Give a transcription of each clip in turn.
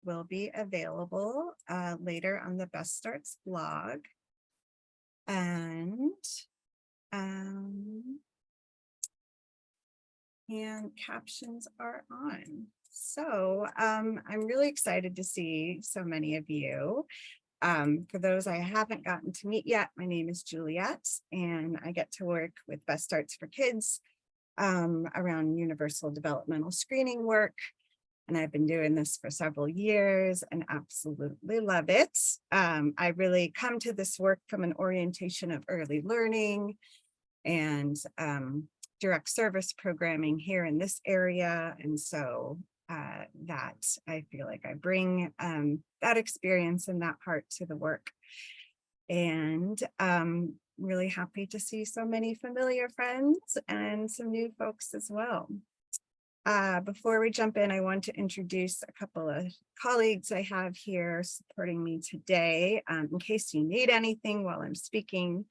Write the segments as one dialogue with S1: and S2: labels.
S1: will be available later on the Best Starts blog. And captions are on. So I'm really excited to see so many of you. For those I haven't gotten to meet yet, my name is Juliet, and I get to work with Best Starts for Kids around universal developmental screening work. And I've been doing this for several years and absolutely love it. I really come to this work from an orientation of early learning and direct service programming here in this area. And so that I feel like I bring that experience and that heart to the work. And really happy to see so many familiar friends and some new folks as well. Before we jump in, I want to introduce a couple of colleagues I have here supporting me today. In case you need anything while I'm speaking,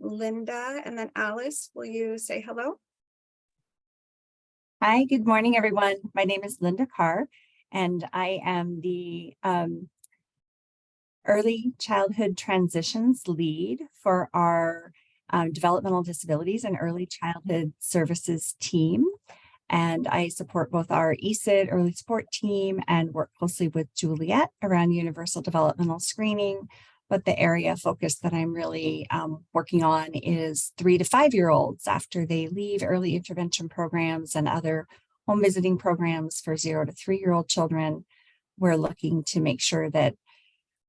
S1: Linda and then Alice, will you say hello?
S2: Hi, good morning, everyone. My name is Linda Carr, and I am the Early Childhood Transitions Lead for our Developmental Disabilities and Early Childhood Services team. And I support both our ESID early support team and work closely with Juliet around universal developmental screening. But the area of focus that I'm really working on is 3 to 5 year olds after they leave early intervention programs and other home visiting programs for 0 to 3 year old children. We're looking to make sure that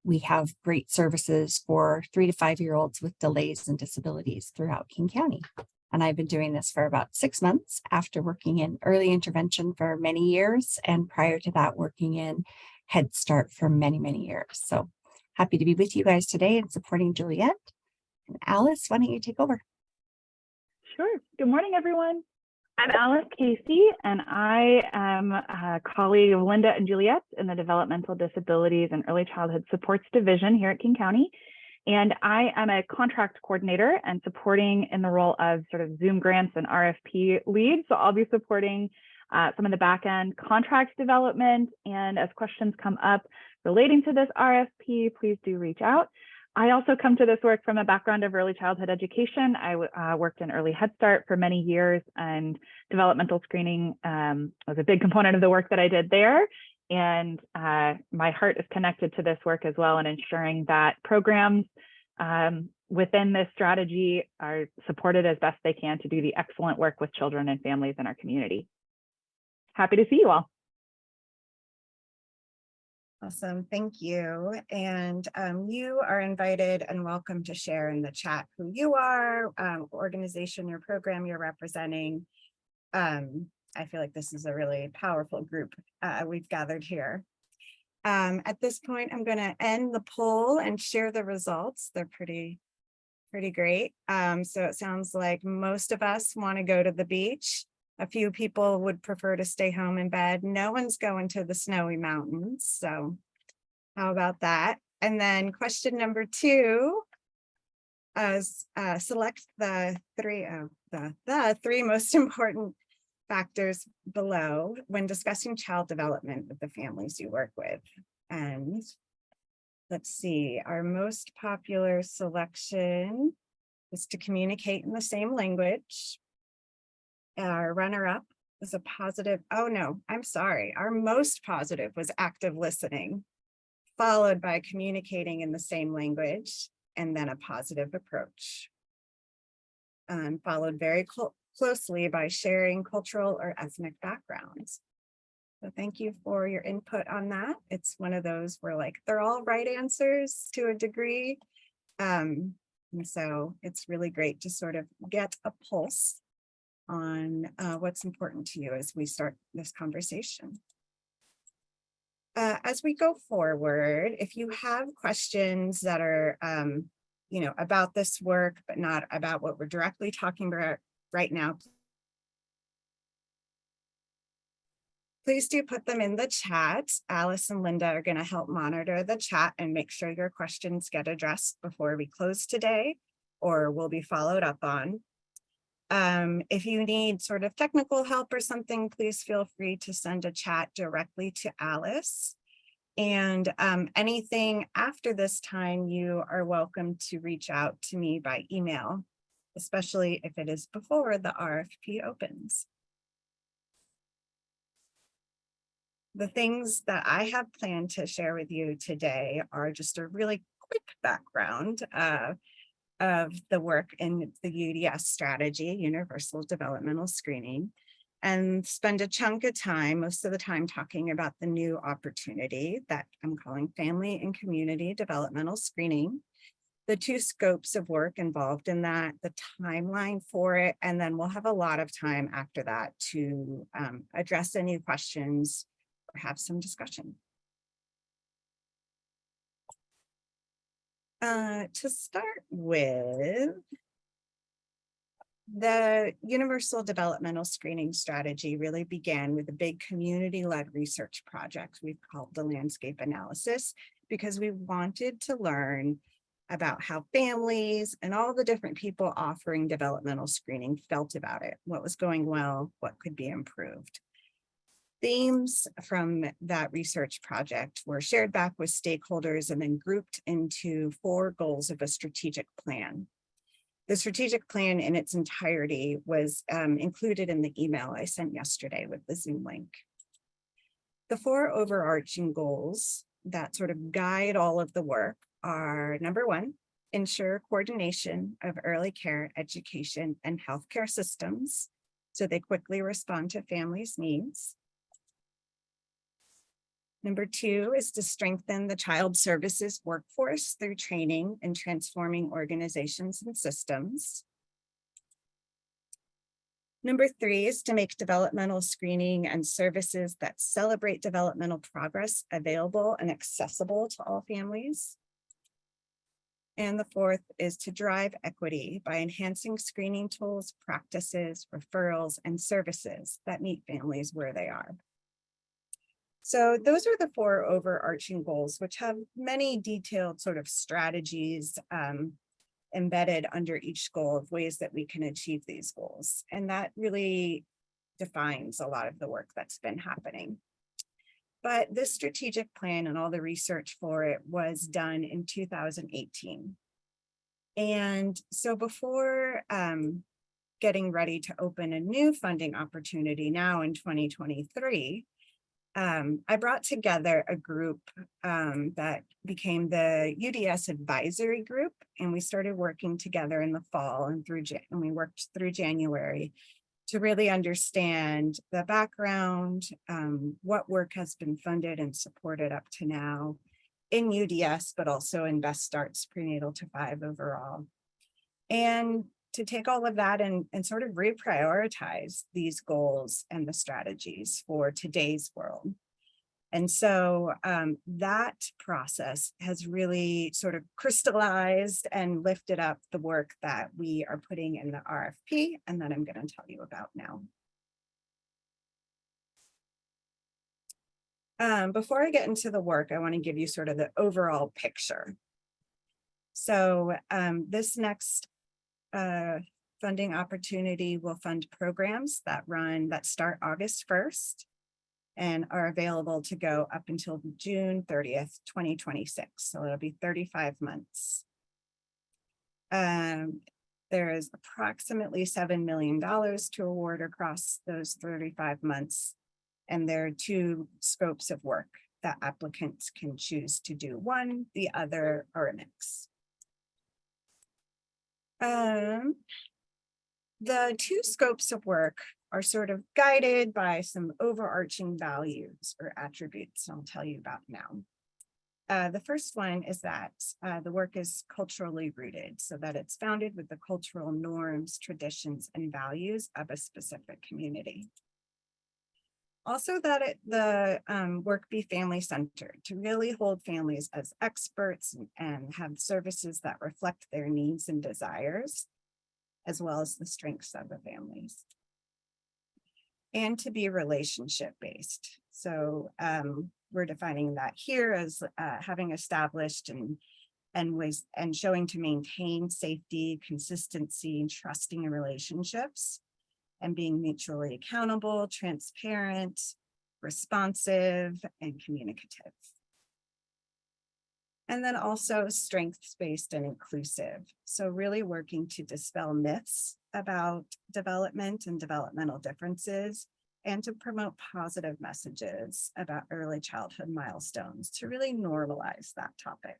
S2: we have great services for 3 to 5 year olds with delays and disabilities throughout King County. And I've been doing this for about 6 months after working in early intervention for many years. And prior to that, working in Head Start for many, many years. So happy to be with you guys today and supporting Juliet. And Alice, why don't you take over?
S3: Sure. Good morning, everyone. I'm Alice Casey, and I am a colleague of Linda and Juliet in the Developmental Disabilities and Early Childhood Supports Division here at King County. And I am a contract coordinator and supporting in the role of sort of Zoom grants and RFP lead. So I'll be supporting some of the back end contract development. And as questions come up relating to this RFP, please do reach out. I also come to this work from a background of early childhood education. I worked in early Head Start for many years, and developmental screening was a big component of the work that I did there. And my heart is connected to this work as well, and ensuring that programs within this strategy are supported as best they can to do the excellent work with children and families in our community. Happy to see you all.
S1: Awesome, thank you. And you are invited and welcome to share in the chat who you are, organization or program you're representing. I feel like this is a really powerful group we've gathered here. At this point, I'm going to end the poll and share the results. They're pretty great. So it sounds like most of us want to go to the beach. A few people would prefer to stay home in bed. No one's going to the snowy mountains. So how about that? And then question number 2 is select the three most important factors below when discussing child development with the families you work with. And let's see, our most popular selection is to communicate in the same language. Our runner-up was a positive, oh no, I'm sorry. Our most positive was active listening, followed by communicating in the same language, and then a positive approach. Followed very closely by sharing cultural or ethnic backgrounds. So thank you for your input on that. It's one of those where like they're all right answers to a degree. And so it's really great to sort of get a pulse on what's important to you as we start this conversation. As we go forward, if you have questions that are about this work, but not about what we're directly talking about right now, please do put them in the chat. Alice and Linda are going to help monitor the chat and make sure your questions get addressed before we close today, or will be followed up on. If you need sort of technical help or something, please feel free to send a chat directly to Alice. And anything after this time, you are welcome to reach out to me by email, especially if it is before the RFP opens. The things that I have planned to share with you today are just a really quick background of the work in the UDS strategy, Universal Developmental Screening, and spend a chunk of time, most of the time, talking about the new opportunity that I'm calling Family and Community Developmental Screening, the two scopes of work involved in that, the timeline for it, and then we'll have a lot of time after that to address any questions or have some discussion. To start with, the Universal Developmental Screening Strategy really began with a big community-led research project we've called the Landscape Analysis, because we wanted to learn about how families and all the different people offering developmental screening felt about it, what was going well, what could be improved. Themes from that research project were shared back with stakeholders and then grouped into 4 goals of a strategic plan. The strategic plan in its entirety was included in the email I sent yesterday with the Zoom link. The 4 overarching goals that sort of guide all of the work are: number 1, ensure coordination of early care, education, and healthcare systems so they quickly respond to families' needs. Number 2 is to strengthen the child services workforce through training and transforming organizations and systems. Number 3 is to make developmental screening and services that celebrate developmental progress available and accessible to all families. And the 4th is to drive equity by enhancing screening tools, practices, referrals, and services that meet families where they are. So those are the 4 overarching goals, which have many detailed sort of strategies embedded under each goal of ways that we can achieve these goals. And that really defines a lot of the work that's been happening. But this strategic plan and all the research for it was done in 2018. And so before getting ready to open a new funding opportunity now in 2023, I brought together a group that became the UDS advisory group, and we started working together in the fall and we worked through January to really understand the background, what work has been funded and supported up to now in UDS, but also in Best Starts Prenatal to 5 overall. And to take all of that and sort of reprioritize these goals and the strategies for today's world. And so that process has really sort of crystallized and lifted up the work that we are putting in the RFP, and that I'm going to tell you about now. Before I get into the work, I want to give you sort of the overall picture. So this next funding opportunity will fund programs that start August 1st and are available to go up until June 30th, 2026. So it'll be 35 months. There is approximately $7 million to award across those 35 months. And there are 2 scopes of work that applicants can choose to do one, the other, or a mix. The 2 scopes of work are sort of guided by some overarching values or attributes I'll tell you about now. The first one is that the work is culturally rooted, so that it's founded with the cultural norms, traditions, and values of a specific community. Also that the work be family-centered, to really hold families as experts and have services that reflect their needs and desires, as well as the strengths of the families. And to be relationship-based. So we're defining that here as having established and and showing to maintain safety, consistency, and trusting in relationships, and being mutually accountable, transparent, responsive, and communicative. And then also strengths-based and inclusive. So really working to dispel myths about development and developmental differences, and to promote positive messages about early childhood milestones to really normalize that topic.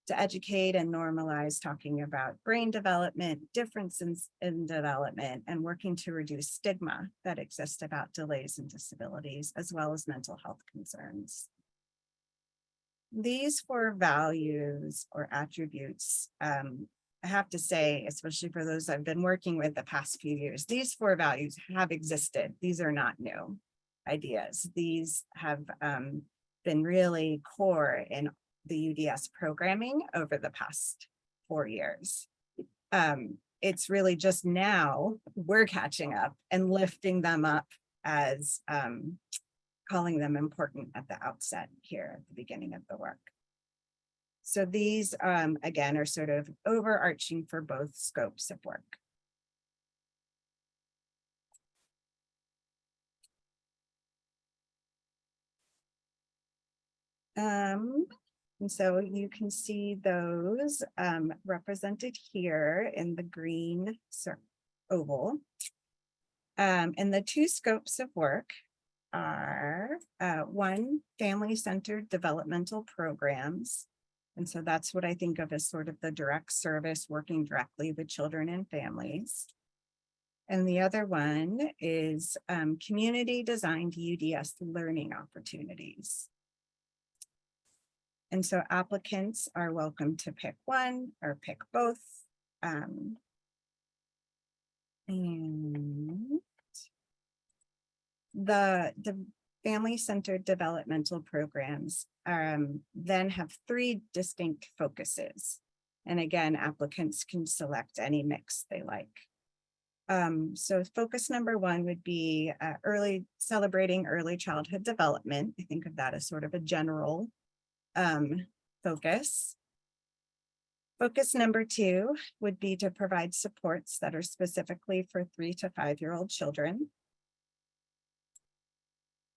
S1: To educate and normalize talking about brain development, differences in development, and working to reduce stigma that exists about delays and disabilities, as well as mental health concerns. These 4 values or attributes, I have to say, especially for those I've been working with the past few years, these 4 values have existed. These are not new ideas. These have been really core in the UDS programming over the past 4 years. It's really just now we're catching up and lifting them up as calling them important at the outset here at the beginning of the work. So these, again, are sort of overarching for both scopes of work. And so you can see those represented here in the green oval. And the 2 scopes of work are 1, family-centered developmental programs. And so that's what I think of as sort of the direct service, working directly with children and families. And the other one is community-designed UDS learning opportunities. And so applicants are welcome to pick one or pick both. And the family-centered developmental programs then have 3 distinct focuses. And again, applicants can select any mix they like. So focus number 1 would be celebrating early childhood development. I think of that as sort of a general focus. Focus number 2 would be to provide supports that are specifically for 3 to 5-year-old children.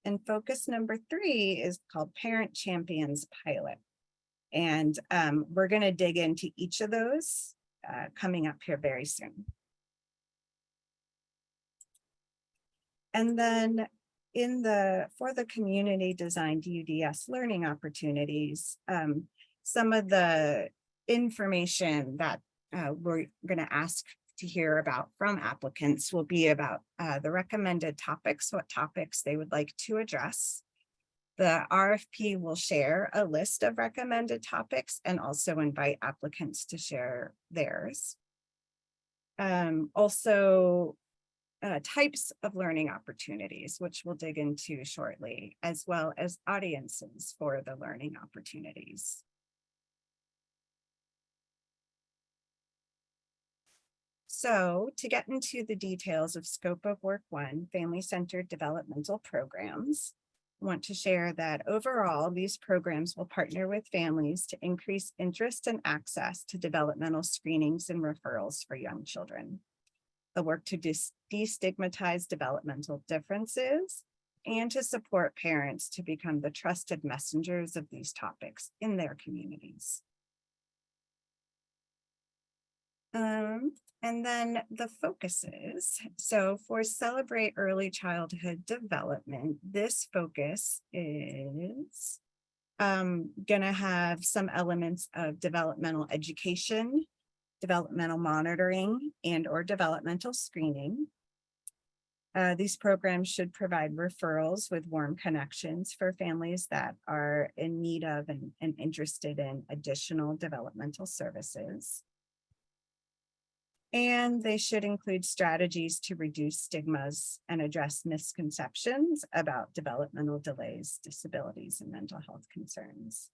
S1: And focus number 3 is called Parent Champions Pilot. And we're going to dig into each of those coming up here very soon. And then for the community designed UDS learning opportunities, some of the information that we're going to ask to hear about from applicants will be about the recommended topics, what topics they would like to address. The RFP will share a list of recommended topics and also invite applicants to share theirs. Also, types of learning opportunities, which we'll dig into shortly, as well as audiences for the learning opportunities. So to get into the details of scope of work 1, family-centered developmental programs, I want to share that overall, these programs will partner with families to increase interest and access to developmental screenings and referrals for young children. They'll work to destigmatize developmental differences and to support parents to become the trusted messengers of these topics in their communities. And then the focuses. So for Celebrate Early Childhood Development, this focus is going to have some elements of developmental education, developmental monitoring, and/or developmental screening. These programs should provide referrals with warm connections for families that are in need of and interested in additional developmental services. And they should include strategies to reduce stigmas and address misconceptions about developmental delays, disabilities, and mental health concerns.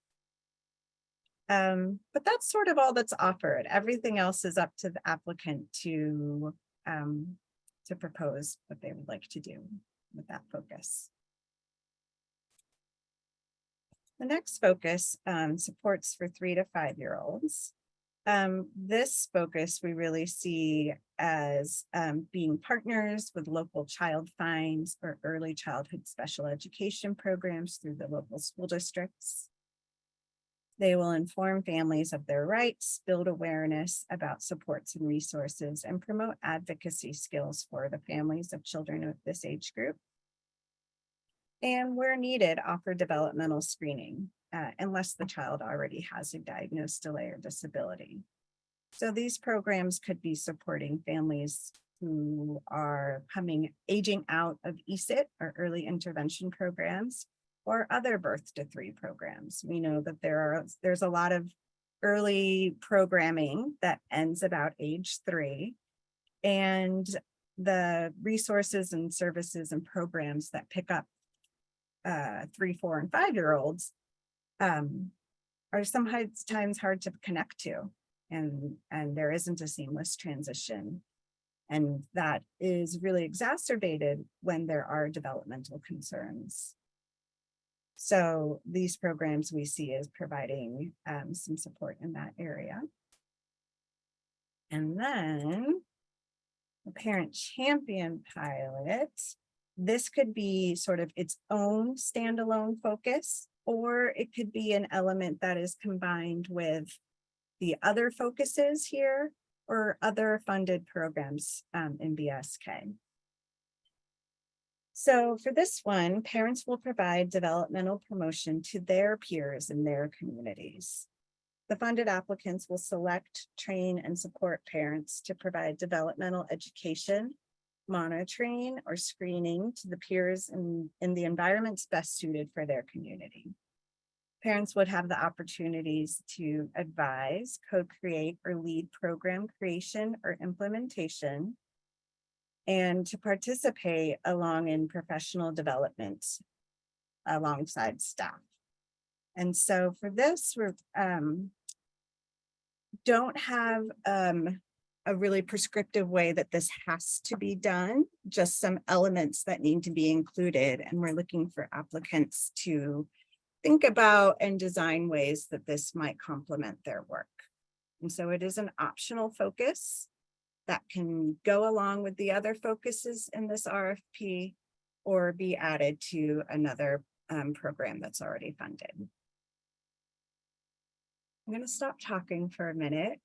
S1: But that's sort of all that's offered. Everything else is up to the applicant to propose what they would like to do with that focus. The next focus supports for 3 to 5-year-olds. This focus we really see as being partners with local child finds or early childhood special education programs through the local school districts. They will inform families of their rights, build awareness about supports and resources, and promote advocacy skills for the families of children of this age group. And where needed, offer developmental screening, unless the child already has a diagnosed delay or disability. So these programs could be supporting families who are aging out of ESIT or early intervention programs, or other birth to 3 programs. We know that there's a lot of early programming that ends about age 3, and the resources and services and programs that pick up 3, 4, and 5-year-olds are sometimes hard to connect to, and there isn't a seamless transition. And that is really exacerbated when there are developmental concerns. So these programs we see as providing some support in that area. And then the Parent Champion Pilot, this could be sort of its own standalone focus, or it could be an element that is combined with the other focuses here or other funded programs in BSK. So for this one, parents will provide developmental promotion to their peers in their communities. The funded applicants will select, train, and support parents to provide developmental education, monitoring, or screening to the peers in the environments best suited for their community. Parents would have the opportunities to advise, co-create, or lead program creation or implementation, and to participate along in professional development alongside staff. And so for this, we don't have a really prescriptive way that this has to be done, just some elements that need to be included. And we're looking for applicants to think about and design ways that this might complement their work. And so it is an optional focus that can go along with the other focuses in this RFP or be added to another program that's already funded. I'm going to stop talking for a minute,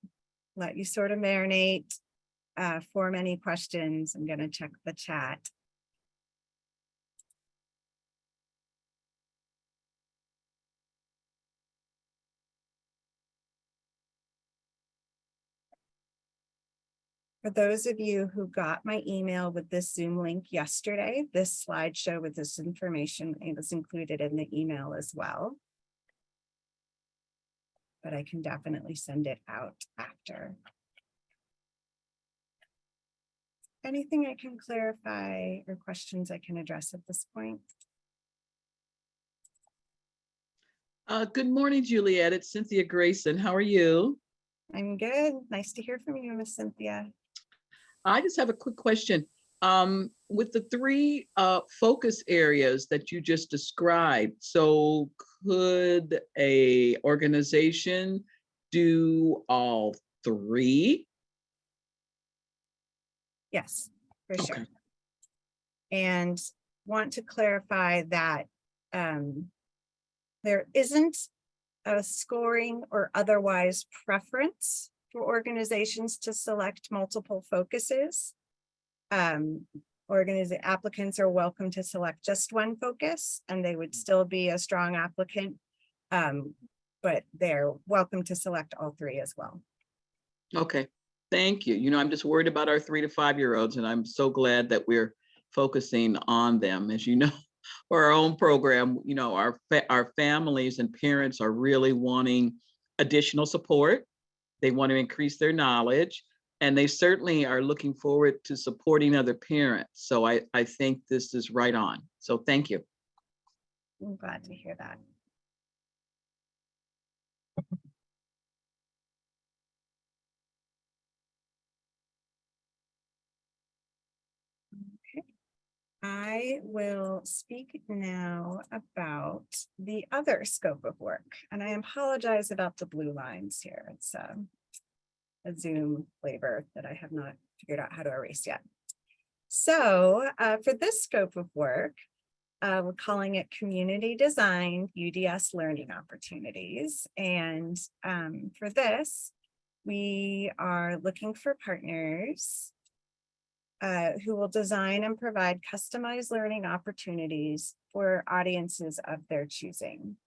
S1: let you sort of marinate, form any questions. I'm going to check the chat. For those of you who got my email with this Zoom link yesterday, this slideshow with this information was included in the email as well. But I can definitely send it out after. Anything I can clarify or questions I can address at this point?
S4: Good morning, Juliet. It's Cynthia Grayson. How are you?
S1: I'm good. Nice to hear from you, Miss Cynthia.
S4: I just have a quick question. With the 3 focus areas that you just described, so could a organization do all 3?
S1: Yes, for sure.
S4: Okay.
S1: And want to clarify that there isn't a scoring or otherwise preference for organizations to select multiple focuses. Applicants are welcome to select just one focus and they would still be a strong applicant, but they're welcome to select all 3 as well. Okay.
S4: Thank you. You know, I'm just worried about our 3 to 5-year-olds, and I'm so glad that we're focusing on them. As you know, for our own program, you know, our families and parents are really wanting additional support. They want to increase their knowledge, and they certainly are looking forward to supporting other parents. So I think this is right on. So thank you.
S1: I'm glad to hear that. Okay. I will speak now about the other scope of work, and I apologize about the blue lines here. It's a Zoom flavor that I have not figured out how to erase yet. So for this scope of work, we're calling it Community Designed UDS Learning Opportunities. And for this, we are looking for partners who will design and provide customized learning opportunities for audiences of their choosing.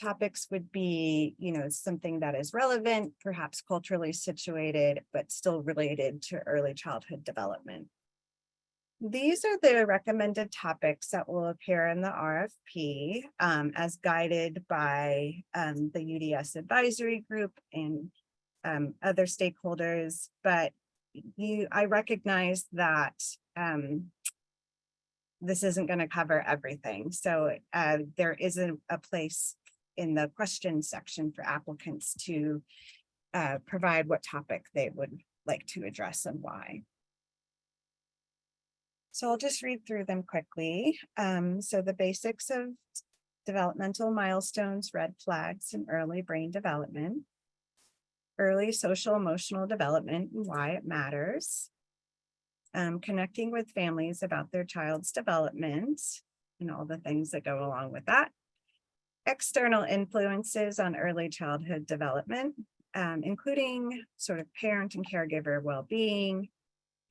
S1: Topics would be, something that is relevant, perhaps culturally situated, but still related to early childhood development. These are the recommended topics that will appear in the RFP as guided by the UDS advisory group and other stakeholders, but I recognize that this isn't going to cover everything. So there isn't a place in the question section for applicants to provide what topic they would like to address and why. So I'll just read through them quickly. So the basics of developmental milestones, red flags, and early brain development, early social emotional development and why it matters, connecting with families about their child's development and all the things that go along with that, external influences on early childhood development, including sort of parent and caregiver well-being,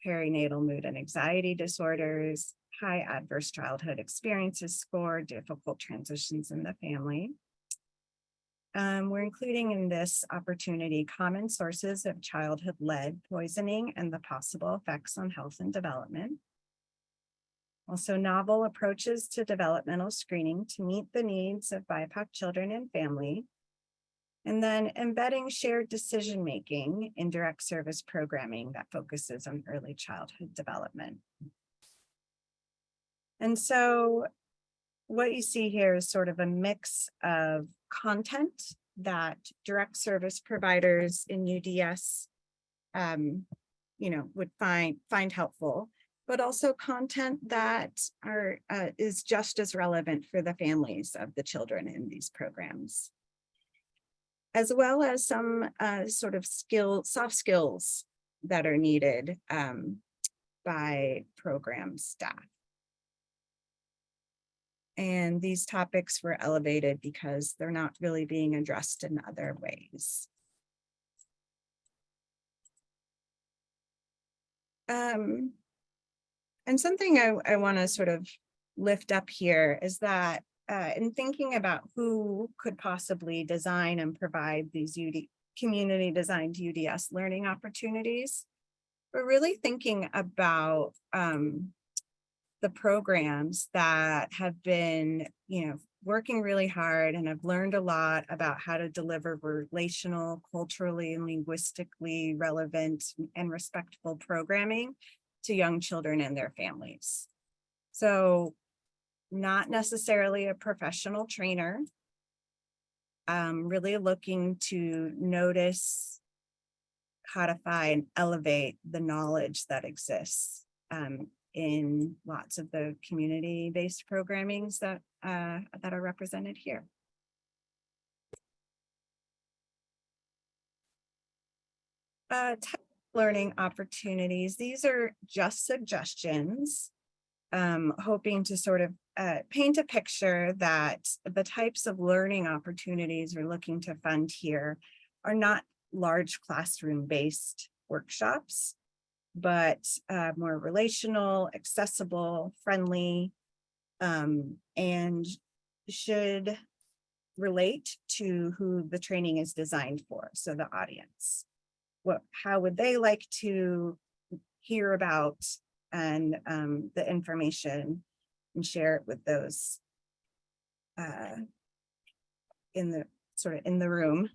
S1: perinatal mood and anxiety disorders, high adverse childhood experiences score, difficult transitions in the family. We're including in this opportunity common sources of childhood lead poisoning and the possible effects on health and development. Also, novel approaches to developmental screening to meet the needs of BIPOC children and family. And then embedding shared decision-making in direct service programming that focuses on early childhood development. And so what you see here is sort of a mix of content that direct service providers in UDS would find helpful, but also content that is just as relevant for the families of the children in these programs, as well as some sort of soft skills that are needed by program staff. And these topics were elevated because they're not really being addressed in other ways. And something I want to sort of lift up here is that in thinking about who could possibly design and provide these community designed UDS learning opportunities, we're really thinking about the programs that have been, working really hard and have learned a lot about how to deliver relational, culturally, and linguistically relevant and respectful programming to young children and their families. So not necessarily a professional trainer, really looking to notice, codify, and elevate the knowledge that exists in lots of the community-based programmings that are represented here. Learning opportunities, these are just suggestions, hoping to sort of paint a picture that the types of learning opportunities we're looking to fund here are not large classroom-based workshops, but more relational, accessible, friendly, and should relate to who the training is designed for, so the audience. How would they like to hear about and the information and share it with those in the room.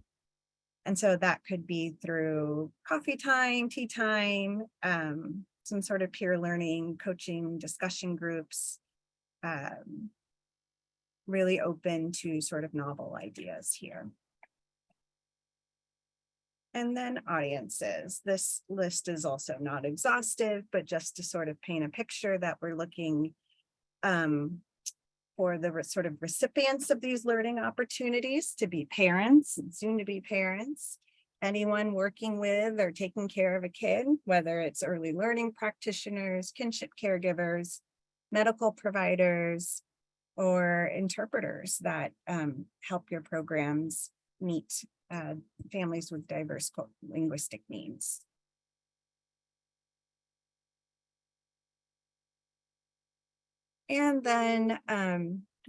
S1: And so that could be through coffee time, tea time, some sort of peer learning, coaching, discussion groups, really open to sort of novel ideas here. And then audiences. This list is also not exhaustive, but just to sort of paint a picture that we're looking for the sort of recipients of these learning opportunities to be parents and soon to be parents, anyone working with or taking care of a kid, whether it's early learning practitioners, kinship caregivers, medical providers, or interpreters that help your programs meet families with diverse linguistic needs. And then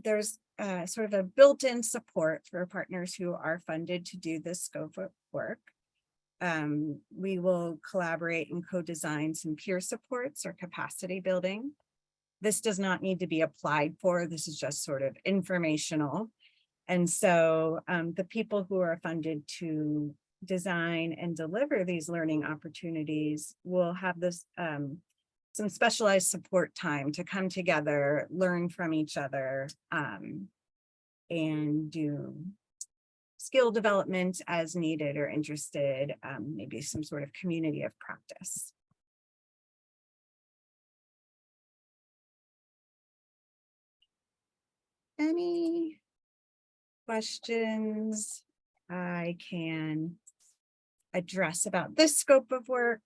S1: there's sort of a built-in support for partners who are funded to do this scope of work. We will collaborate and co-design some peer supports or capacity building. This does not need to be applied for. This is just sort of informational. And so the people who are funded to design and deliver these learning opportunities will have this some specialized support time to come together, learn from each other, and do skill development as needed or interested, maybe some sort of community of practice. Any questions I can address about this scope of work?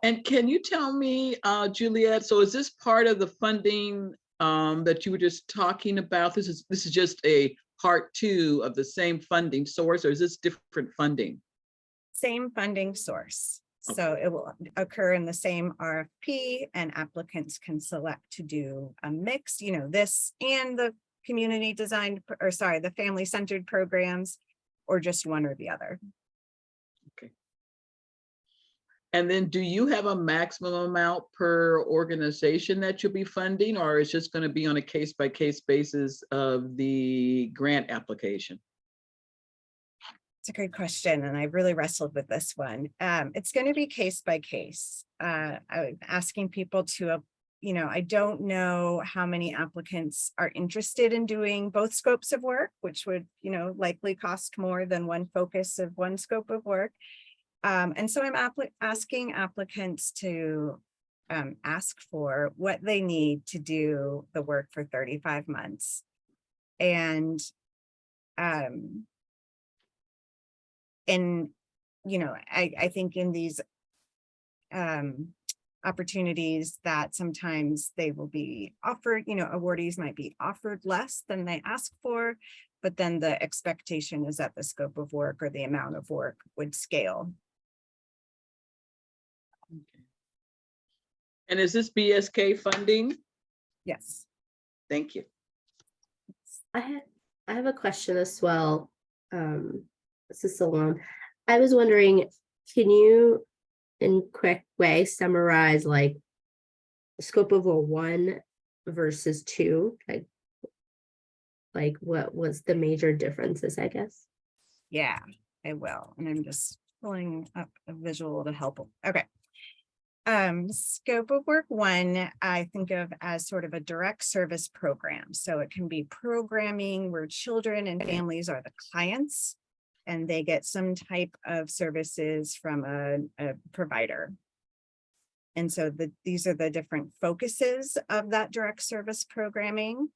S4: And can you tell me, Juliet, so is this part of the funding that you were just talking about? This is just a part 2 of the same funding source, or is this different funding?
S1: Same funding source.
S4: Okay.
S1: So it will occur in the same RFP, and applicants can select to do a mix, you know, this and the community designed, or sorry, the family-centered programs, or just one or the other.
S4: Okay. And then do you have a maximum amount per organization that you'll be funding, or is just going to be on a case-by-case basis of the grant application?
S1: It's a great question, and I really wrestled with this one. It's going to be case by case. I'm asking people to, you know, I don't know how many applicants are interested in doing both scopes of work, which would, you know, likely cost more than one focus of one scope of work. And so I'm asking applicants to ask for what they need to do the work for 35 months. And you know, I think in these opportunities that sometimes they will be offered, you know, awardees might be offered less than they ask for, but then the expectation is that the scope of work or the amount of work would scale.
S4: Okay. And is this BSK funding?
S1: Yes.
S4: Thank you.
S5: I have a question as well. This is Salon. I was wondering, can you, in quick way, summarize like scope of 1 versus 2? Like what was the major differences, I guess?
S1: Yeah, I will. And I'm just pulling up a visual to help. Okay. Scope of work 1, I think of as sort of a direct service program. So it can be programming where children and families are the clients, and they get some type of services from a provider. And so these are the different focuses of that direct service programming.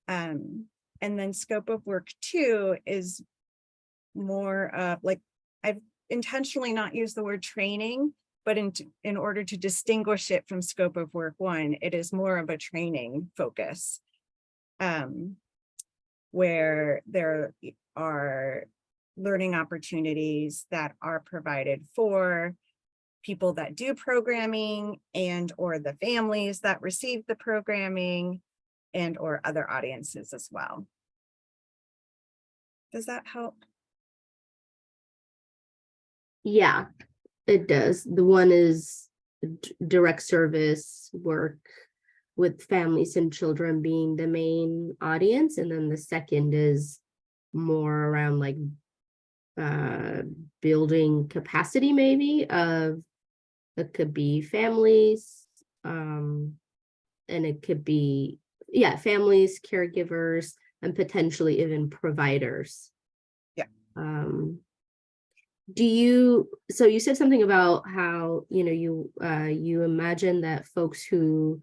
S1: And then scope of work 2 is more like, I've intentionally not used the word training, but in order to distinguish it from scope of work 1, it is more of a training focus, where there are learning opportunities that are provided for people that do programming and or the families that receive the programming and or other audiences as well. Does that help?
S5: Yeah, it does. The one is direct service work with families and children being the main audience, and then the second is more around like building capacity, maybe, of it could be families, and and it could be, yeah, families, caregivers, and potentially even providers.
S1: Yeah.
S5: So you said something about how, you imagine that folks who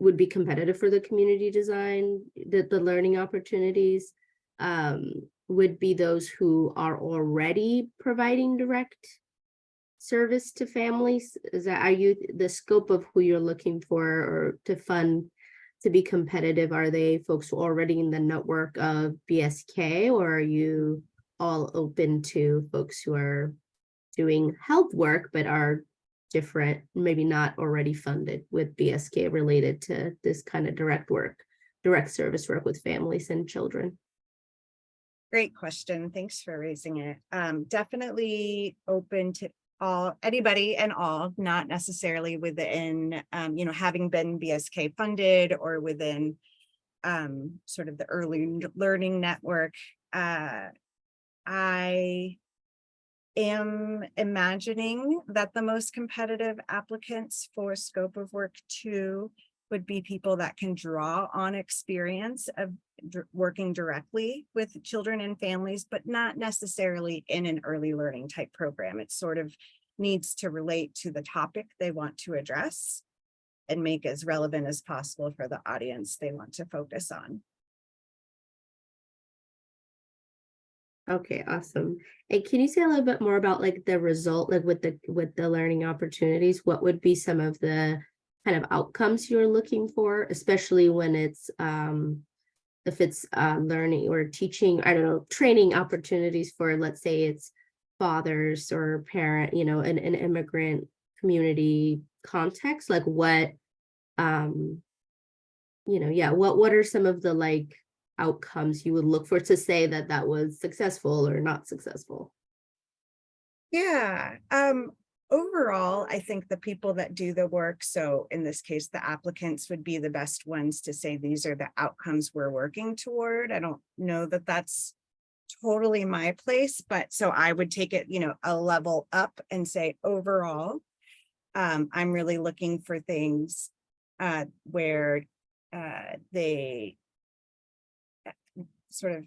S5: would be competitive for the community design, the learning opportunities, would be those who are already providing direct service to families. Are you the scope of who you're looking for or to fund to be competitive? Are they folks who are already in the network of BSK, or are you all open to folks who are doing health work but are different, maybe not already funded with BSK related to this kind of direct service work with families and children?
S1: Great question. Thanks for raising it. Definitely open to anybody and all, not necessarily within, having been BSK funded or within sort of the early learning network. I am imagining that the most competitive applicants for scope of work 2 would be people that can draw on experience of working directly with children and families, but not necessarily in an early learning type program. It sort of needs to relate to the topic they want to address and make as relevant as possible for the audience they want to focus on.
S5: Okay, awesome. And can you say a little bit more about like the result, like with the learning opportunities? What would be some of the kind of outcomes you're looking for, especially when it's if it's learning or teaching, I don't know, training opportunities for, let's say it's fathers or parent, an immigrant community context, like what what are some of the like outcomes you would look for to say that that was successful or not successful?
S1: Yeah. Overall, I think the people that do the work, so in this case, the applicants would be the best ones to say these are the outcomes we're working toward. I don't know that that's totally my place, but so I would take it, a level up and say overall, I'm really looking for things where they sort of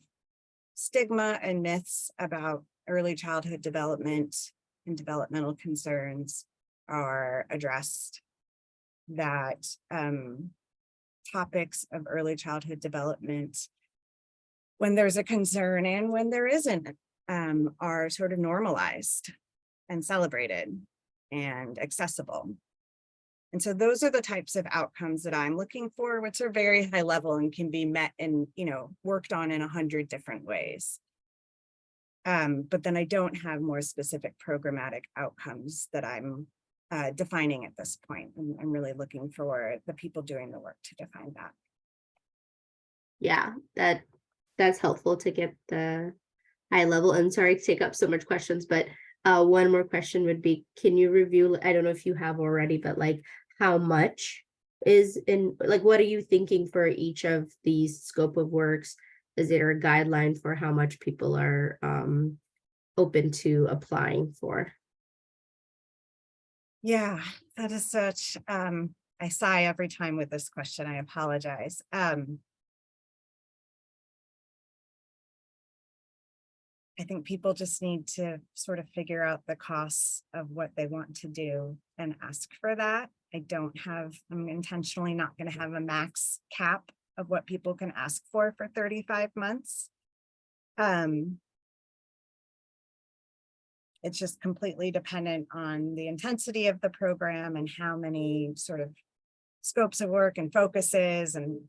S1: stigma and myths about early childhood development and developmental concerns are addressed, that topics of early childhood development, when there's a concern and when there isn't, are sort of normalized and celebrated and accessible. And so those are the types of outcomes that I'm looking for, which are very high level and can be met and, worked on in 100 different ways. But then I don't have more specific programmatic outcomes that I'm defining at this point. And I'm really looking for the people doing the work to define that.
S5: Yeah, that's helpful to get the high level. And sorry to take up so much questions, but one more question would be, can you review, I don't know if you have already, but like how much is in, like, what are you thinking for each of these scope of works? Is there a guideline for how much people are open to applying for?
S1: Yeah, that is such, I sigh every time with this question. I apologize. I think people just need to sort of figure out the costs of what they want to do and ask for that. I'm intentionally not going to have a max cap of what people can ask for 35 months. It's just completely dependent on the intensity of the program and how many sort of scopes of work and focuses and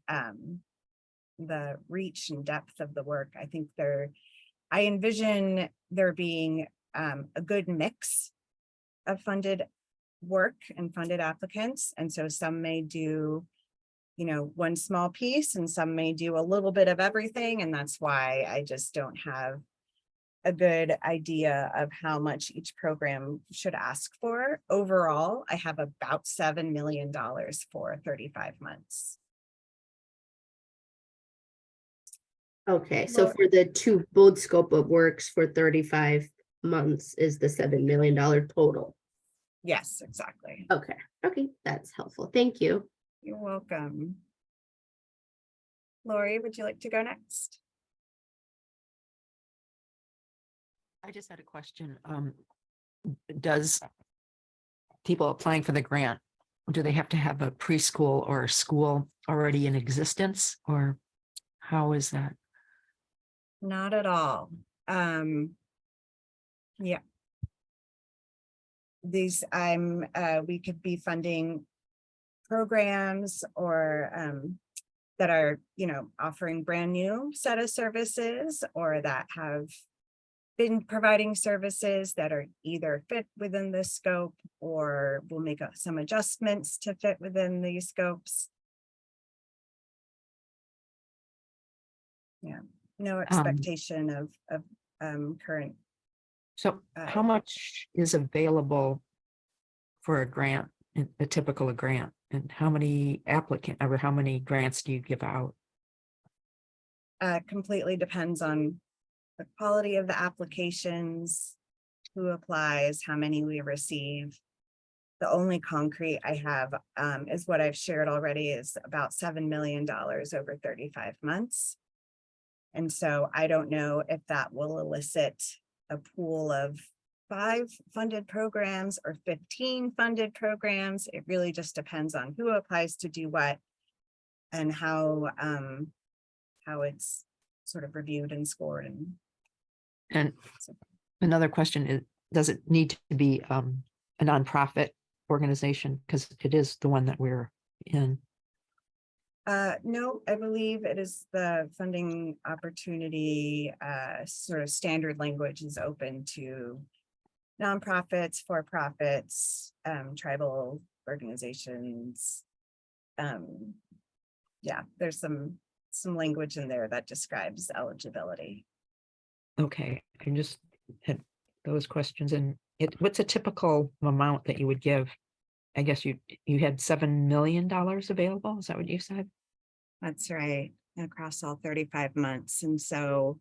S1: the reach and depth of the work. I envision there being a good mix of funded work and funded applicants. And so some may do, one small piece and some may do a little bit of everything. And that's why I just don't have a good idea of how much each program should ask for. Overall, I have about $7 million for 35 months.
S5: Okay, so for the both scope of works for 35 months is the $7 million total.
S1: Yes, exactly.
S5: Okay, that's helpful. Thank you.
S1: You're welcome. Lori, would you like to go next?
S6: I just had a question. Does people applying for the grant, do they have to have a preschool or a school already in existence, or how is that?
S1: Not at all. Yeah. We could be funding programs or that are, offering brand new set of services or that have been providing services that are either fit within the scope or will make some adjustments to fit within these scopes. Yeah, no expectation of current.
S6: So how much is available for a grant, a typical grant, and how many grants do you give out?
S1: Completely depends on the quality of the applications, who applies, how many we receive. The only concrete I have is what I've shared already, is about $7 million over 35 months. And so I don't know if that will elicit a pool of 5 funded programs or 15 funded programs. It really just depends on who applies to do what and how it's sort of reviewed and scored.
S6: And another question is, does it need to be a nonprofit organization? Because it is the one that we're in.
S1: No, I believe it is the funding opportunity, sort of standard language is open to nonprofits, for-profits, tribal organizations. Yeah, there's some language in there that describes eligibility.
S6: Okay, I just had those questions. And what's a typical amount that you would give? I guess you had $7 million available. Is that what you said?
S1: That's right, across all 35 months. And so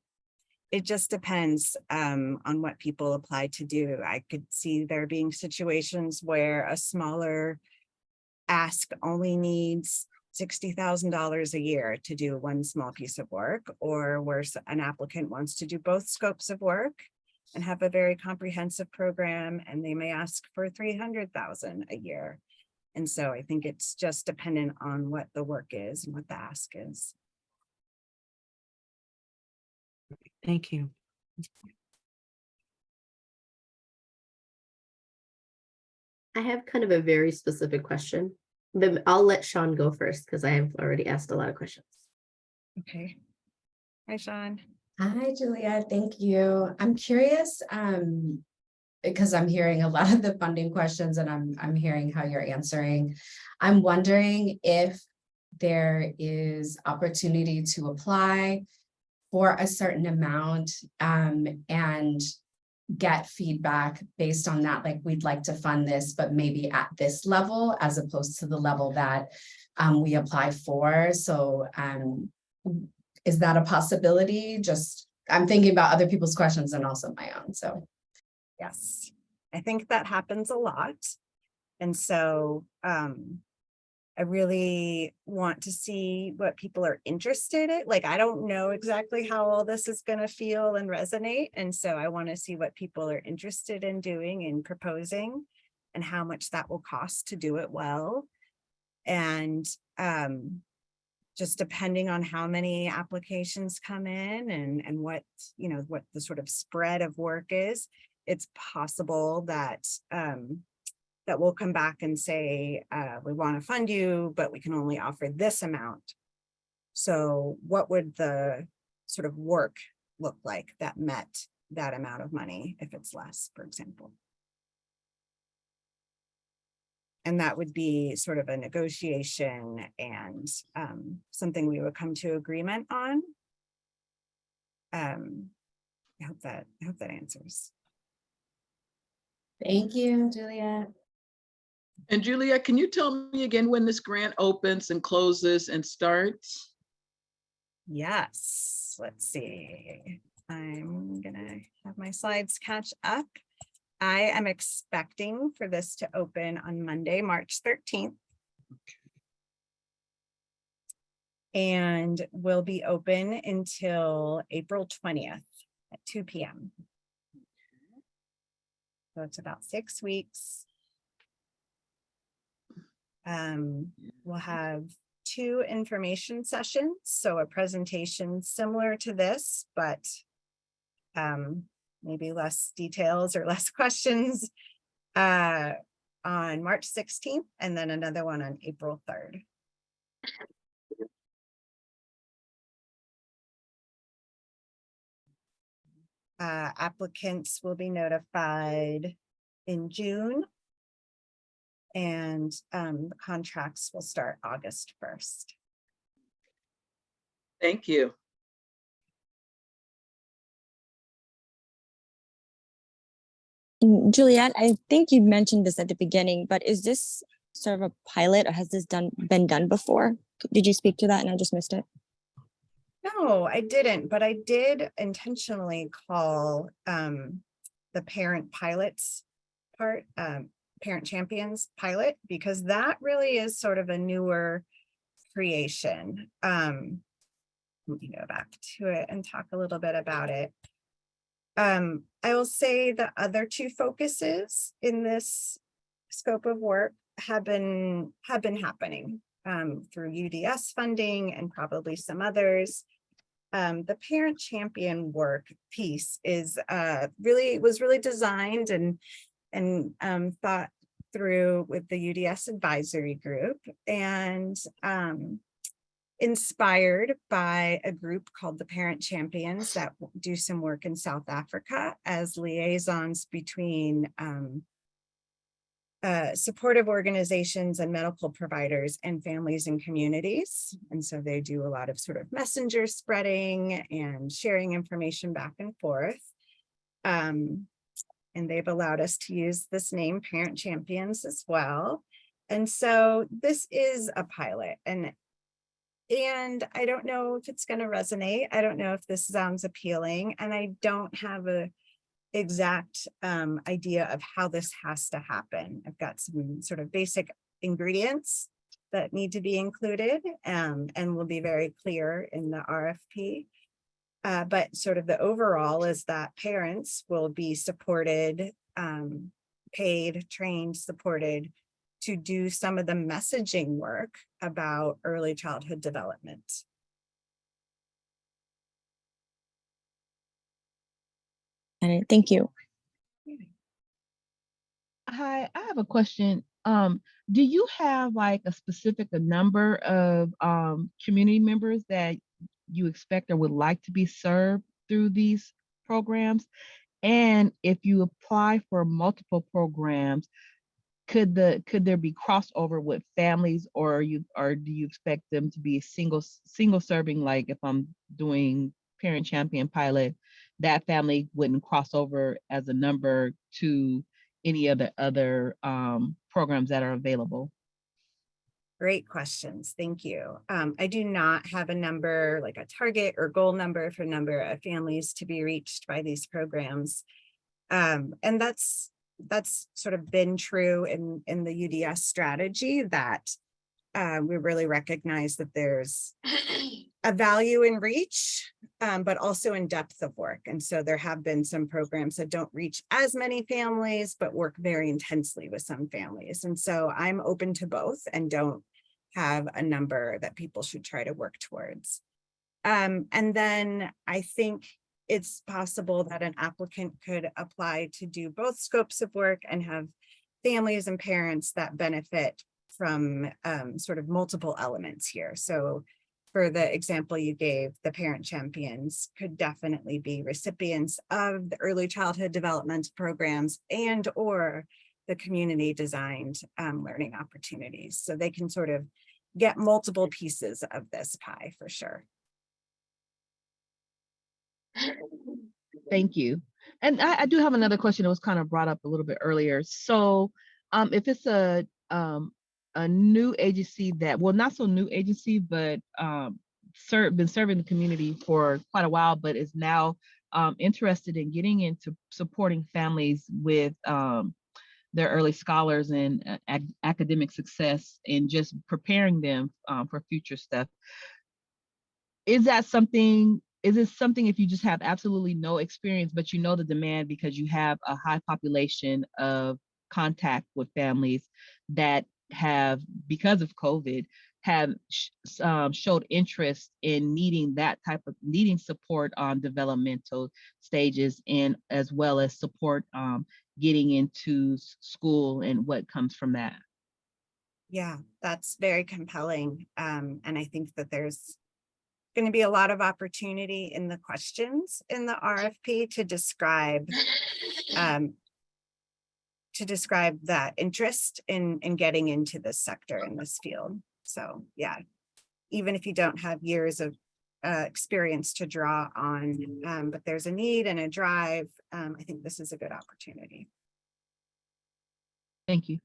S1: it just depends on what people apply to do. I could see there being situations where a smaller ask only needs $60,000 a year to do one small piece of work, or where an applicant wants to do both scopes of work and have a very comprehensive program, and they may ask for $300,000 a year. And so I think it's just dependent on what the work is and what the ask is.
S6: Thank you.
S5: I have kind of a very specific question, but I'll let Sean go first because I have already asked a lot of questions.
S1: Okay. Hi, Sean.
S7: Hi, Julia. Thank you. I'm curious because I'm hearing a lot of the funding questions and I'm hearing how you're answering. I'm wondering if there is opportunity to apply for a certain amount and get feedback based on that, like we'd like to fund this, but maybe at this level as opposed to the level that we apply for. So is that a possibility? Just, I'm thinking about other people's questions and also my own, so.
S1: Yes, I think that happens a lot. And so I really want to see what people are interested in. Like, I don't know exactly how all this is going to feel and resonate. And so I want to see what people are interested in doing and proposing and how much that will cost to do it well. And just depending on how many applications come in and what, what the sort of spread of work is, it's possible that that we'll come back and say, we want to fund you, but we can only offer this amount. So what would the sort of work look like that met that amount of money if it's less, for example? And that would be sort of a negotiation and something we would come to agreement on. I hope that answers.
S7: Thank you, Juliet.
S4: And Juliet, can you tell me again when this grant opens and closes and starts?
S1: Yes, let's see. I'm gonna have my slides catch up. I am expecting for this to open on Monday, March 13th. and will be open until April 20th at 2 p.m. So it's about 6 weeks. We'll have 2 information sessions, so a presentation similar to this, but maybe less details or less questions on March 16th, and then another one on April 3rd. Applicants will be notified in June, and the contracts will start August 1st.
S4: Thank you.
S8: Juliet, I think you mentioned this at the beginning, but is this sort of a pilot, or has this been done before? Did you speak to that and I just missed it?
S1: No, I didn't, but I did intentionally call the parent pilots part, parent champions pilot, because that really is sort of a newer creation. Let me go back to it and talk a little bit about it. I will say the other 2 focuses in this scope of work have been happening through UDS funding and probably some others. The parent champion work piece is was really designed and thought through with the UDS advisory group, and inspired by a group called the Parent Champions that do some work in South Africa as liaisons between supportive organizations and medical providers and families and communities. And so they do a lot of sort of messenger spreading and sharing information back and forth. And they've allowed us to use this name, Parent Champions, as well. And so this is a pilot, and I don't know if it's going to resonate. I don't know if this sounds appealing, and I don't have a exact idea of how this has to happen. I've got some sort of basic ingredients that need to be included, and will be very clear in the RFP. But sort of the overall is that parents will be supported, paid, trained, supported to do some of the messaging work about early childhood development.
S8: And thank you.
S9: Hi, I have a question. Do you have like a specific number of community members that you expect or would like to be served through these programs? And if you apply for multiple programs, could there be crossover with families, or do you expect them to be single serving? Like if I'm doing Parent Champion pilot, that family wouldn't cross over as a number to any of the other programs that are available?
S1: Great questions. Thank you. I do not have a number, like a target or goal number for number of families to be reached by these programs. And that's sort of been true in the UDS strategy, that we really recognize that there's a value in reach, but also in depth of work. And so there have been some programs that don't reach as many families, but work very intensely with some families. And so I'm open to both and don't have a number that people should try to work towards. And then I think it's possible that an applicant could apply to do both scopes of work and have families and parents that benefit from sort of multiple elements here. So for the example you gave, the Parent Champions could definitely be recipients of the early childhood development programs and or the community designed learning opportunities. So they can sort of get multiple pieces of this pie for sure.
S9: Thank you. And I do have another question that was kind of brought up a little bit earlier. So if it's a new agency that, well, not so new agency, but been serving the community for quite a while, but is now interested in getting into supporting families with their early scholars and academic success and just preparing them for future stuff. is that something, is it something if you just have absolutely no experience, but you know the demand because you have a high population of contact with families that have, because of COVID, have showed interest in needing that type of, needing support on developmental stages, and as well as support getting into school and what comes from that?
S1: Yeah, that's very compelling. And I think that there's going to be a lot of opportunity in the questions in the RFP to describe that interest in getting into this sector, in this field. So yeah, even if you don't have years of experience to draw on, but there's a need and a drive, I think this is a good opportunity.
S9: Thank you.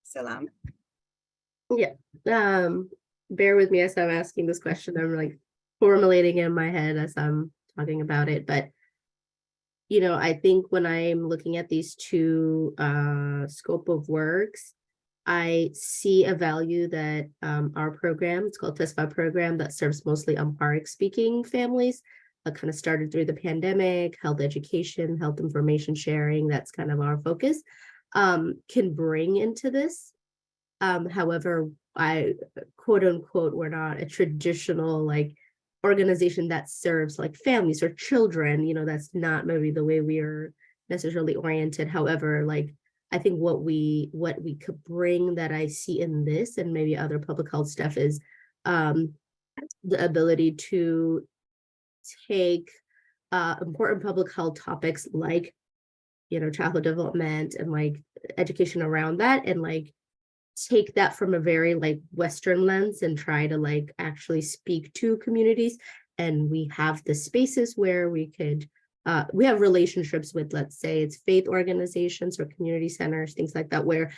S1: Salam.
S5: Yeah. Bear with me as I'm asking this question. I'm like formulating in my head as I'm talking about it. But you know, I think when I'm looking at these two scope of works, I see a value that our program, it's called TESFA program, that serves mostly Amharic speaking families, kind of started through the pandemic, health education, health information sharing, that's kind of our focus, can bring into this. However, I quote unquote, we're not a traditional like organization that serves like families or children, you know, that's not maybe the way we are necessarily oriented. However, like I think what we could bring that I see in this and maybe other public health stuff is the ability to take important public health topics like, you know, childhood development and like education around that, and like take that from a very like Western lens and try to like actually speak to communities. And we have the spaces where we could we have relationships with, let's say it's faith organizations or community centers, things like that, where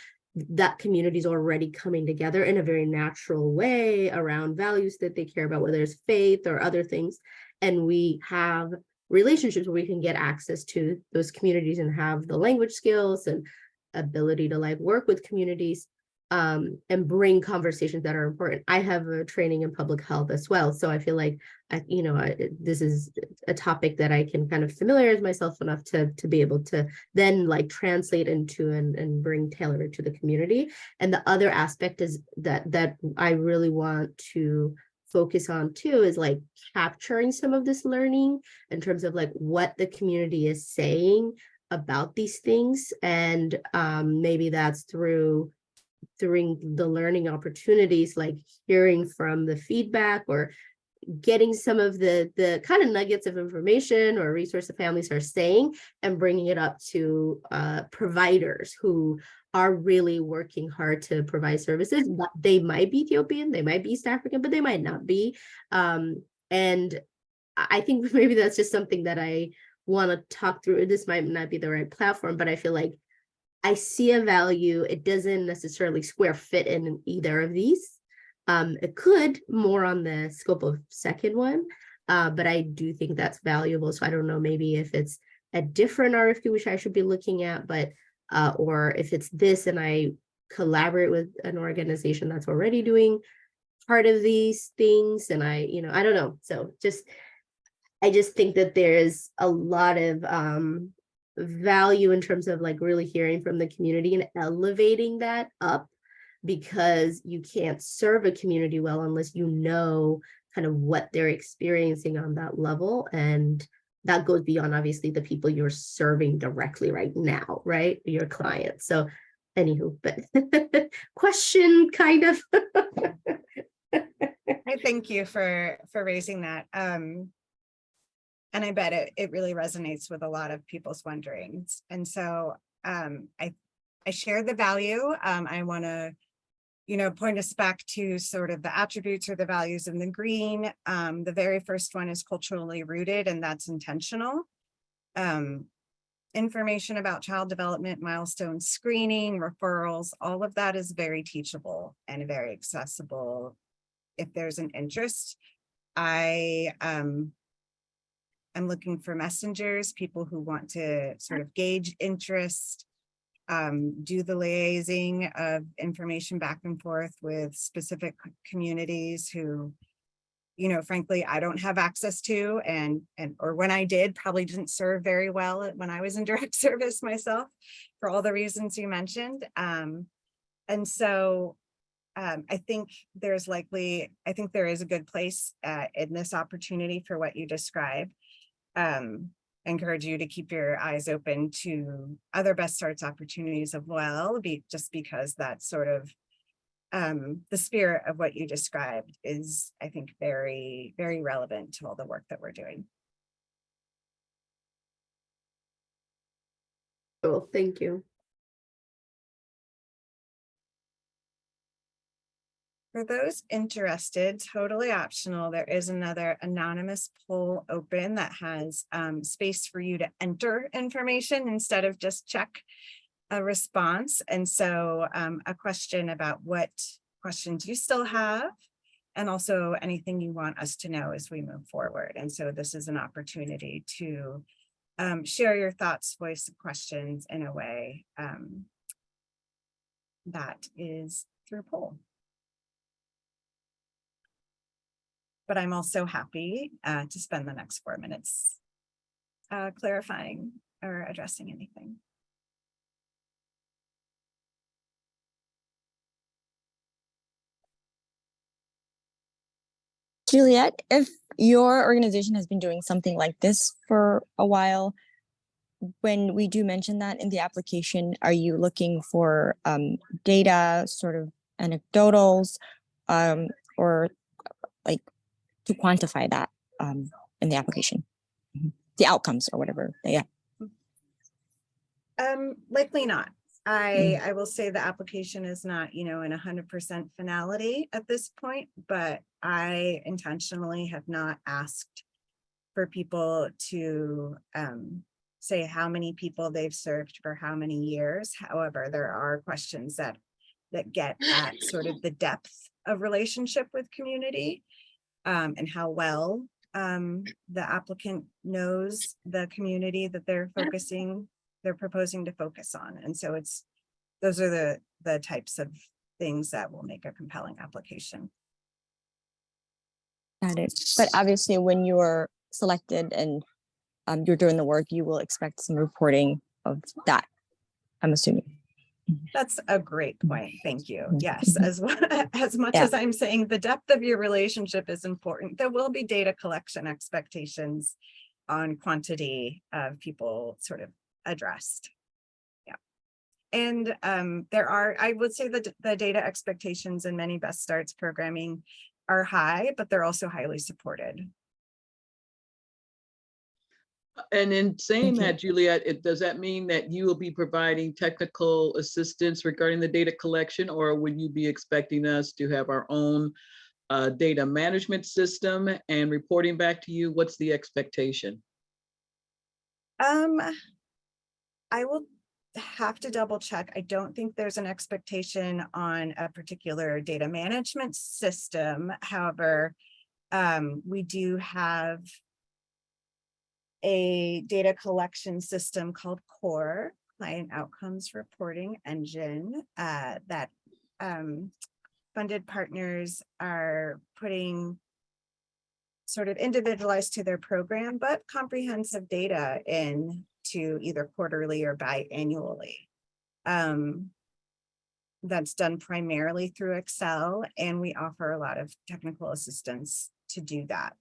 S5: that community is already coming together in a very natural way around values that they care about, whether it's faith or other things. And we have relationships where we can get access to those communities and have the language skills and ability to like work with communities and bring conversations that are important. I have a training in public health as well. So I feel like, this is a topic that I can kind of familiarize myself enough to be able to then like translate into and bring tailor it to the community. And the other aspect is that I really want to focus on too is like capturing some of this learning in terms of like what the community is saying about these things. And maybe that's through the learning opportunities, like hearing from the feedback or getting some of the kind of nuggets of information or resource the families are saying and bringing it up to providers who are really working hard to provide services. But they might be Ethiopian, they might be East African, but they might not be. And I think maybe that's just something that I want to talk through. This might not be the right platform, but I feel like I see a value. It doesn't necessarily square fit in either of these. It could more on the scope of second one, but I do think that's valuable. So I don't know, maybe if it's a different RFQ, which I should be looking at, but or if it's this and I collaborate with an organization that's already doing part of these things, and I don't know. So I just think that there's a lot of value in terms of like really hearing from the community and elevating that up, because you can't serve a community well unless you know kind of what they're experiencing on that level. And that goes beyond obviously the people you're serving directly right now, right? Your clients. So anywho, but question kind of.
S1: I thank you for raising that. And I bet it really resonates with a lot of people's wonderings. And so I share the value. I want to, point us back to sort of the attributes or the values in the green. The very first one is culturally rooted, and that's intentional. Information about child development, milestone screening, referrals, all of that is very teachable and very accessible. If there's an interest, I'm looking for messengers, people who want to sort of gauge interest, do the liaising of information back and forth with specific communities who you know, frankly, I don't have access to, or when I did, probably didn't serve very well when I was in direct service myself, for all the reasons you mentioned. And so I think there is a good place in this opportunity for what you described. Encourage you to keep your eyes open to other Best Starts opportunities as well, just because that's sort of the spirit of what you described is, I think, very, very relevant to all the work that we're doing.
S5: Cool, thank you.
S1: For those interested, totally optional, there is another anonymous poll open that has space for you to enter information instead of just check a response. And so a question about what questions you still have, and also anything you want us to know as we move forward. And so this is an opportunity to share your thoughts, voice questions in a way that is through poll. But I'm also happy to spend the next 4 minutes clarifying or addressing anything.
S8: Juliet, if your organization has been doing something like this for a while, when we do mention that in the application, are you looking for data, sort of anecdotals, or like to quantify that in the application, the outcomes or whatever? Yeah.
S1: Likely not. I will say the application is not, in 100% finality at this point, but I intentionally have not asked for people to say how many people they've served for how many years. However, there are questions that get at sort of the depth of relationship with community and how well the applicant knows the community that they're proposing to focus on. And so those are the types of things that will make a compelling application.
S8: Got it. But obviously when you're selected and you're doing the work, you will expect some reporting of that, I'm assuming.
S1: That's a great point. Thank you. Yes, as much as I'm saying the depth of your relationship is important, there will be data collection expectations on quantity of people sort of addressed. Yeah. And I would say that the data expectations in many Best Starts programming are high, but they're also highly supported.
S4: And in saying that, Juliet, does that mean that you will be providing technical assistance regarding the data collection, or would you be expecting us to have our own data management system and reporting back to you? What's the expectation?
S1: I will have to double check. I don't think there's an expectation on a particular data management system. However, we do have a data collection system called CORE, Client Outcomes Reporting Engine, that funded partners are putting sort of individualized to their program, but comprehensive data in to either quarterly or biannually. That's done primarily through Excel, and we offer a lot of technical assistance to do that.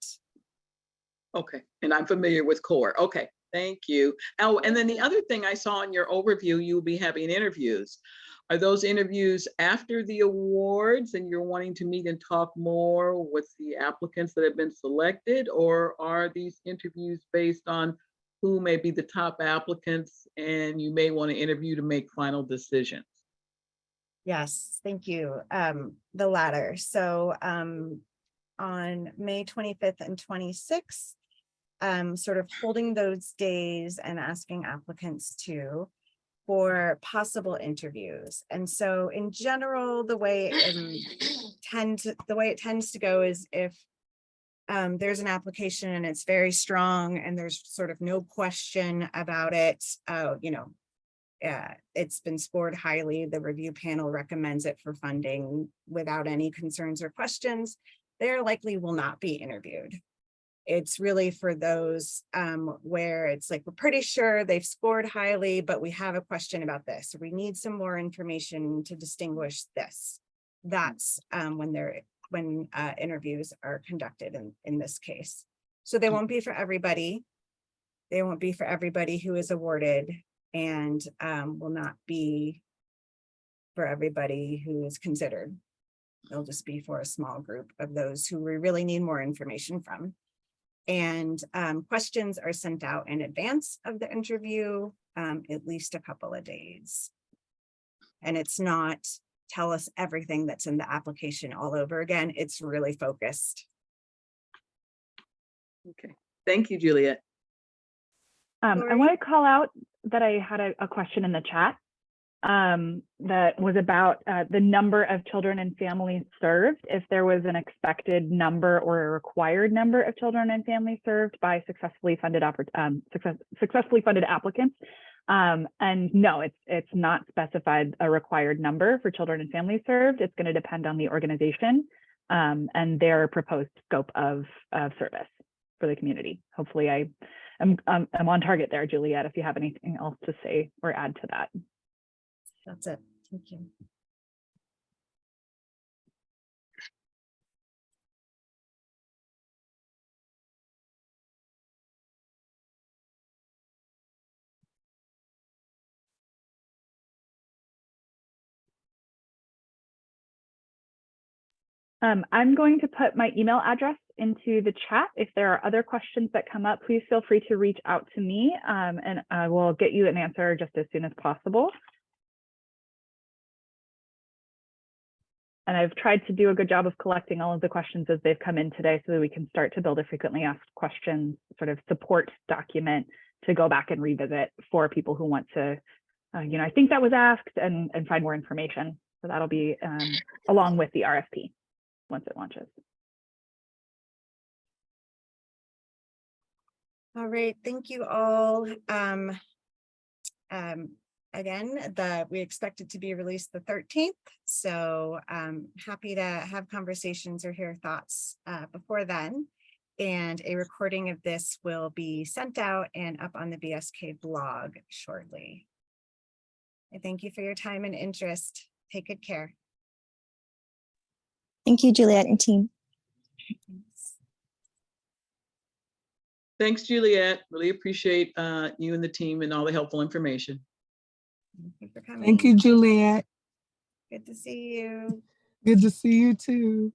S4: Okay, and I'm familiar with CORE. Okay, thank you. Oh, and then the other thing I saw in your overview, you'll be having interviews. Are those interviews after the awards and you're wanting to meet and talk more with the applicants that have been selected, or are these interviews based on who may be the top applicants and you may want to interview to make final decisions?
S1: Yes, thank you. The latter. So on May 25th and 26th, sort of holding those days and asking applicants for possible interviews. And so in general, the way it tends to go is if there's an application and it's very strong and there's sort of no question about it, it's been scored highly, the review panel recommends it for funding without any concerns or questions. they likely will not be interviewed. It's really for those where it's like, we're pretty sure they've scored highly, but we have a question about this. We need some more information to distinguish this. That's when interviews are conducted in this case. So they won't be for everybody. They won't be for everybody who is awarded, and will not be for everybody who is considered. They'll just be for a small group of those who we really need more information from. And questions are sent out in advance of the interview, at least a couple of days. And it's not tell us everything that's in the application all over again. It's really focused.
S4: Okay, thank you, Juliet.
S3: I
S1: Lori?
S3: want to call out that I had a question in the chat that was about the number of children and families served, if there was an expected number or a required number of children and families served by successfully funded applicants. And no, it's not specified a required number for children and families served. It's going to depend on the organization and their proposed scope of service for the community. Hopefully I'm on target there, Juliet, if you have anything else to say or add to that.
S1: That's it. Thank you.
S3: I'm going to put my email address into the chat. If there are other questions that come up, please feel free to reach out to me and I will get you an answer just as soon as possible. And I've tried to do a good job of collecting all of the questions as they've come in today so that we can start to build a frequently asked questions sort of support document to go back and revisit for people who want to, I think that was asked and find more information. So that'll be along with the RFP once it launches.
S1: All right, thank you all. Again, we expect it to be released the 13th. So happy to have conversations or hear thoughts before then. And a recording of this will be sent out and up on the BSK blog shortly. I thank you for your time and interest. Take good care.
S8: Thank you, Juliet and team.
S4: Thanks, Juliet. Really appreciate you and the team and all the helpful information.
S1: Thank you for coming.
S10: Thank you, Juliet.
S1: Good to see you.
S10: Good to see you too.